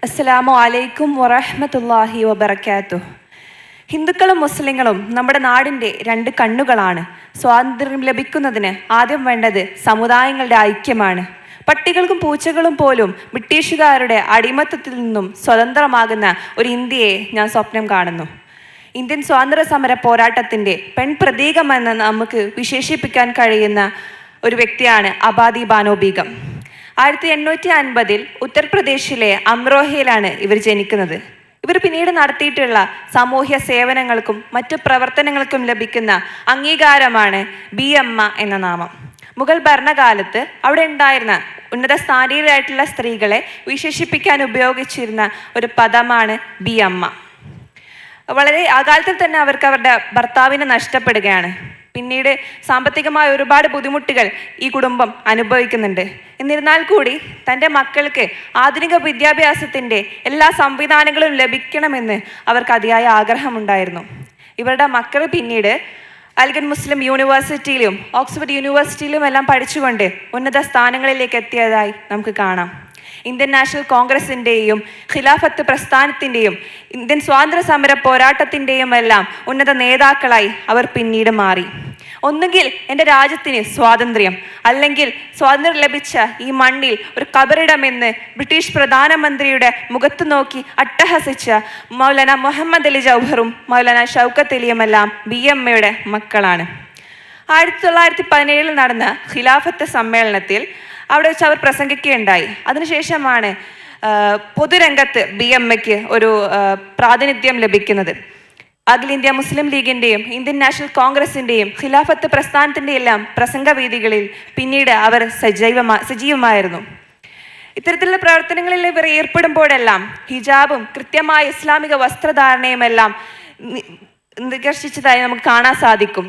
അസ്സലാമു അലൈക്കും വറഹ്മത്തുള്ളാഹി വബറകാതുഹു. ഹിന്ദുക്കളും മുസ്ലിങ്ങളും നമ്മുടെ നാടിൻ്റെ രണ്ട് കണ്ണുകളാണ്. സ്വാതന്ത്ര്യം ലഭിക്കുന്നതിന് ആദ്യം വേണ്ടത് സമുദായങ്ങളുടെ ഐക്യമാണ്. പട്ടികൾക്കും പൂച്ചകളും പോലും ബ്രിട്ടീഷുകാരുടെ അടിമത്തത്തിൽ നിന്നും സ്വതന്ത്രമാകുന്ന ഒരു ഇന്ത്യയെ ഞാൻ സ്വപ്നം കാണുന്നു. ഇന്ത്യൻ സ്വാതന്ത്ര്യ സമര പോരാട്ടത്തിൻ്റെ പെൺപ്രതീകമെന്ന് നമുക്ക് വിശേഷിപ്പിക്കാൻ കഴിയുന്ന ഒരു വ്യക്തിയാണ് അബാദി ബാനോ ബീഗം. 1850 ഉത്തർപ്രദേശിലെ അമ്രോഹയിലാണ് ഇവർ ജനിക്കുന്നത്. ഇവർ പിന്നീട് നടത്തിയിട്ടുള്ള സാമൂഹ്യ സേവനങ്ങൾക്കും മറ്റു പ്രവർത്തനങ്ങൾക്കും ലഭിക്കുന്ന അംഗീകാരമാണ് ബി അമ്മ എന്ന നാമം. മുഗൾ ഭരണകാലത്ത് അവിടെ ഉണ്ടായിരുന്ന ഉന്നത സ്ഥാനീയരായിട്ടുള്ള സ്ത്രീകളെ വിശേഷിപ്പിക്കാൻ ഉപയോഗിച്ചിരുന്ന ഒരു പദമാണ് ബി അമ്മ. വളരെ അകാലത്തിൽ തന്നെ അവർക്ക് അവരുടെ ഭർത്താവിനെ നഷ്ടപ്പെടുകയാണ്. പിന്നീട് സാമ്പത്തികമായ ഒരുപാട് ബുദ്ധിമുട്ടുകൾ ഈ കുടുംബം അനുഭവിക്കുന്നുണ്ട്. എന്നിരുന്നാൽ കൂടി തൻ്റെ മക്കൾക്ക് ആധുനിക വിദ്യാഭ്യാസത്തിൻ്റെ എല്ലാ സംവിധാനങ്ങളും ലഭിക്കണമെന്ന് അവർക്ക് അതിയായ ആഗ്രഹമുണ്ടായിരുന്നു. ഇവരുടെ മക്കൾ പിന്നീട് അൽഗൻ മുസ്ലിം യൂണിവേഴ്സിറ്റിയിലും ഓക്സ്ഫോർഡ് യൂണിവേഴ്സിറ്റിയിലും എല്ലാം പഠിച്ചുകൊണ്ട് ഉന്നത സ്ഥാനങ്ങളിലേക്ക് എത്തിയതായി നമുക്ക് കാണാം. ഇന്ത്യൻ നാഷണൽ കോൺഗ്രസിൻ്റെയും ഖിലാഫത്ത് പ്രസ്ഥാനത്തിൻ്റെയും ഇന്ത്യൻ സ്വാതന്ത്ര്യ സമര പോരാട്ടത്തിൻ്റെയും എല്ലാം ഉന്നത നേതാക്കളായി അവർ പിന്നീട് മാറി. ഒന്നുകിൽ എൻ്റെ രാജ്യത്തിന് സ്വാതന്ത്ര്യം, അല്ലെങ്കിൽ സ്വാതന്ത്ര്യം ലഭിച്ച ഈ മണ്ണിൽ ഒരു കബറിടമെന്ന് ബ്രിട്ടീഷ് പ്രധാനമന്ത്രിയുടെ മുഖത്ത് നോക്കി അട്ടഹസിച്ച മൗലാന മുഹമ്മദ് അലി ജൗഹറും മൗലാന ഷൗക്കത്ത് അലിയുമെല്ലാം ബി അമ്മയുടെ മക്കളാണ്. 1917 നടന്ന ഖിലാഫത്ത് സമ്മേളനത്തിൽ അവിടെ വെച്ച് അവർ പ്രസംഗിക്കുകയുണ്ടായി. അതിനുശേഷമാണ് പൊതുരംഗത്ത് ബി അമ്മയ്ക്ക് ഒരു പ്രാതിനിധ്യം ലഭിക്കുന്നത്. അഖിലേന്ത്യാ മുസ്ലിം ലീഗിൻ്റെയും ഇന്ത്യൻ നാഷണൽ കോൺഗ്രസിൻ്റെയും ഖിലാഫത്ത് പ്രസ്ഥാനത്തിൻ്റെ എല്ലാം പ്രസംഗവേദികളിൽ പിന്നീട് അവർ സജീവമായിരുന്നു. ഇത്തരത്തിലുള്ള പ്രവർത്തനങ്ങളിൽ ഇവർ ഏർപ്പെടുമ്പോഴെല്ലാം ഹിജാബും കൃത്യമായ ഇസ്ലാമിക വസ്ത്രധാരണയും എല്ലാം നികർഷിച്ചതായി നമുക്ക് കാണാൻ സാധിക്കും.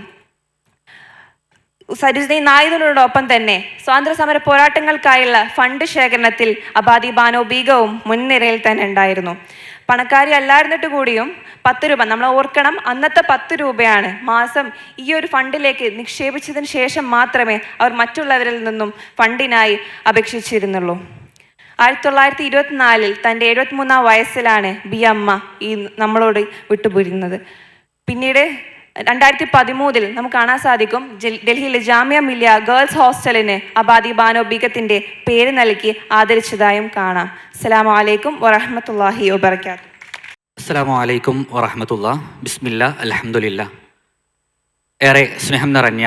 സരോജിനി നായിഡുവിനോടൊപ്പം തന്നെ സ്വാതന്ത്ര്യ സമര പോരാട്ടങ്ങൾക്കായുള്ള ഫണ്ട് ശേഖരണത്തിൽ അബാദി ബാനോ ബീഗവും മുൻനിരയിൽ തന്നെ ഉണ്ടായിരുന്നു. പണക്കാരി അല്ലായിരുന്നിട്ട് കൂടിയും 10 രൂപ, നമ്മൾ ഓർക്കണം, അന്നത്തെ 10 രൂപയാണ് മാസം ഈ ഒരു ഫണ്ടിലേക്ക് നിക്ഷേപിച്ചതിന് ശേഷം മാത്രമേ അവർ മറ്റുള്ളവരിൽ നിന്നും ഫണ്ടിനായി അപേക്ഷിച്ചിരുന്നുള്ളൂ. 1924 തൻ്റെ 73-ാം വയസ്സിലാണ് ബി അമ്മ ഈ നമ്മളോട് വിട്ടുപോരുന്നത്. പിന്നീട് 2013 നമുക്ക് കാണാൻ സാധിക്കും ഡൽഹിയിലെ ജാമിയ മില്ലിയ ഗേൾസ് ഹോസ്റ്റലിന് അബാദി ബാനോ ബീഗത്തിൻ്റെ പേര് നൽകി ആദരിച്ചതായും കാണാം. അസ്സലാമു അലൈക്കും വറഹ്മത്തുള്ളാഹി വബറകാതുഹു. അസ്സലാമു അലൈക്കും വറഹ്മത്തുള്ളാഹി. ബിസ്മില്ലാ, അൽഹംദുലില്ലാ. ഏറെ സ്നേഹം നിറഞ്ഞ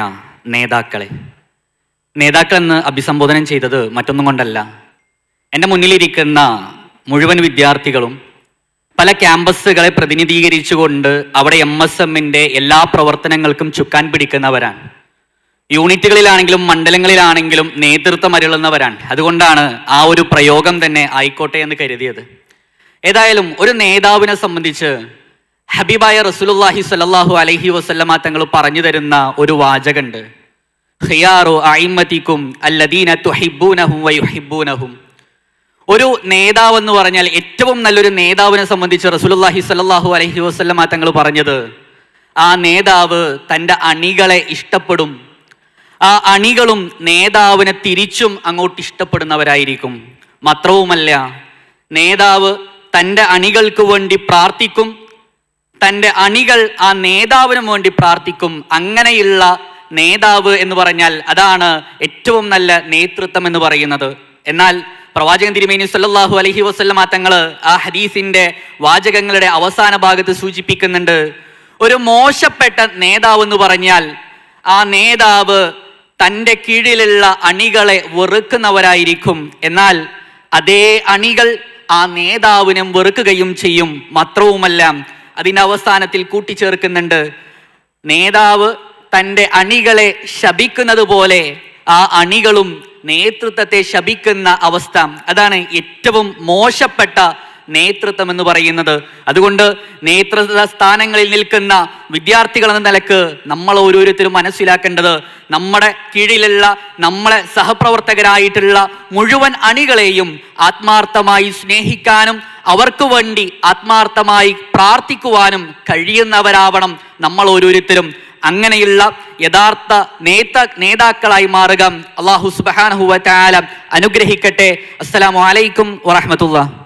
നേതാക്കളെന്ന് അഭിസംബോധനം ചെയ്തത് മറ്റൊന്നും കൊണ്ടല്ല, എൻ്റെ മുന്നിലിരിക്കുന്ന മുഴുവൻ വിദ്യാർത്ഥികളും പല ക്യാമ്പസുകളെ പ്രതിനിധീകരിച്ചുകൊണ്ട് അവിടെ MSMൻ്റെ എല്ലാ പ്രവർത്തനങ്ങൾക്കും ചുക്കാൻ പിടിക്കുന്നവരാണ്. യൂണിറ്റുകളിലാണെങ്കിലും മണ്ഡലങ്ങളിലാണെങ്കിലും നേതൃത്വം അരുളുന്നവരാണ്. അതുകൊണ്ടാണ് ആ ഒരു പ്രയോഗം തന്നെ ആയിക്കോട്ടെ എന്ന് കരുതിയത്. ഏതായാലും ഒരു നേതാവിനെ സംബന്ധിച്ച് ഹബീബായ റസൂലുള്ളാഹി സ്വല്ലല്ലാഹു അലൈഹി വസല്ലമ തങ്ങൾ പറഞ്ഞു തരുന്ന ഒരു വാചകമുണ്ട്. ഖിയാറു അഇമ്മതികും അല്ലദീന തുഹിബ്ബൂനഹും വയുഹിബ്ബൂനഹും. ഒരു നേതാവ് എന്ന് പറഞ്ഞാൽ ഏറ്റവും നല്ലൊരു നേതാവിനെ സംബന്ധിച്ച് റസൂലുള്ളാഹി സ്വല്ലല്ലാഹു അലൈഹി വസല്ലമ തങ്ങൾ പറഞ്ഞത്, ആ നേതാവ് തൻ്റെ അണികളെ ഇഷ്ടപ്പെടും, ആ അണികളും നേതാവിനെ തിരിച്ചും അങ്ങോട്ട് ഇഷ്ടപ്പെടുന്നവരായിരിക്കും. മാത്രവുമല്ല, നേതാവ് തൻ്റെ അണികൾക്ക് വേണ്ടി പ്രാർത്ഥിക്കും, തൻ്റെ അണികൾ ആ നേതാവിന് വേണ്ടി പ്രാർത്ഥിക്കും. അങ്ങനെയുള്ള നേതാവ് എന്ന് പറഞ്ഞാൽ അതാണ് ഏറ്റവും നല്ല നേതൃത്വം എന്ന് പറയുന്നത്. എന്നാൽ പ്രവാചകൻ തിരുമേനി സല്ലല്ലാഹു അലൈഹി വസല്ലമ തങ്ങൾ ആ ഹദീസിന്റെ വാചകങ്ങളുടെ അവസാന ഭാഗത്ത് സൂചിപ്പിക്കുന്നുണ്ട്, ഒരു മോശപ്പെട്ട നേതാവ് എന്ന് പറഞ്ഞാൽ ആ നേതാവ് തൻ്റെ കീഴിലുള്ള അണികളെ വെറുക്കുന്നവരായിരിക്കും. എന്നാൽ അതേ അണികൾ ആ നേതാവിനെ വെറുക്കുകയും ചെയ്യും. മാത്രവുമല്ല, അതിൻ്റെ അവസാനത്തിൽ കൂട്ടിച്ചേർക്കുന്നുണ്ട്, നേതാവ് തൻ്റെ അണികളെ ശപിക്കുന്നത് പോലെ ആ അണികളും നേതൃത്വത്തെ ശപിക്കുന്ന അവസ്ഥ. അതാണ് ഏറ്റവും മോശപ്പെട്ട നേതൃത്വം എന്ന് പറയുന്നത്. അതുകൊണ്ട് നേതൃത്വ സ്ഥാനങ്ങളിൽ നിൽക്കുന്ന വിദ്യാർത്ഥികൾ എന്ന നിലക്ക് നമ്മൾ ഓരോരുത്തരും മനസ്സിലാക്കേണ്ടത്, നമ്മുടെ കീഴിലുള്ള നമ്മളെ സഹപ്രവർത്തകരായിട്ടുള്ള മുഴുവൻ അണികളെയും ആത്മാർത്ഥമായി സ്നേഹിക്കാനും അവർക്ക് വേണ്ടി ആത്മാർത്ഥമായി പ്രാർത്ഥിക്കുവാനും കഴിയുന്നവരാവണം നമ്മൾ ഓരോരുത്തരും. അങ്ങനെയുള്ള യഥാർത്ഥ നേതാക്കളായി മാറുക അല്ലാഹു സുബ്ഹാനഹു വ തആല അനുഗ്രഹിക്കട്ടെ. അസ്സലാമു അലൈക്കും വറഹ്മത്തുള്ളാഹി.